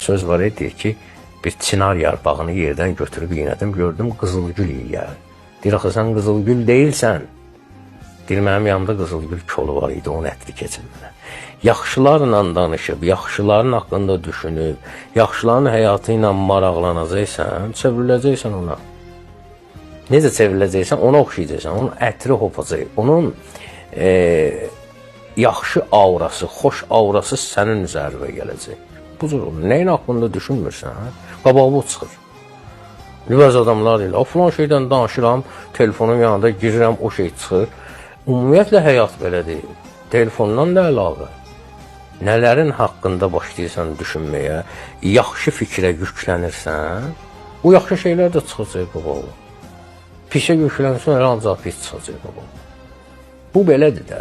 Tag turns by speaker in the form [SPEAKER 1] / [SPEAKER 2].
[SPEAKER 1] Söz var deyir ki, bir çinar yarpağını yerdən götürüb iynədim, gördüm qızılgül yiyər. Deyir, axı sən qızılgül deyilsən. Deyir, mənim yanımda qızılgül kolu var idi, onun ətri keçin mənə. Yaxşılarla danışıb, yaxşıların haqqında düşünüb, yaxşıların həyatı ilə maraqlanacaqsan, çevriləcəksən ona. Necə çevriləcəksən, ona oxşayacaqsan, onun ətri hopacaq, onun yaxşı aurası, xoş aurası sənin üzərinə gələcək. Bu cür olur. Nəyin haqqında düşünmürsən, qabağa bu çıxır. Bəzi adamlar deyil, falan şeydən danışıram, telefonun yanında girirəm, o şey çıxır. Ümumiyyətlə həyat belə deyil. Telefondan da əlavə. Nələrin haqqında başlayırsan düşünməyə, yaxşı fikrə yüklənirsən, o yaxşı şeylər də çıxacaq qabağa. Pisə yüklənirsən, ancaq pis çıxacaq qabağa. Bu belədir də.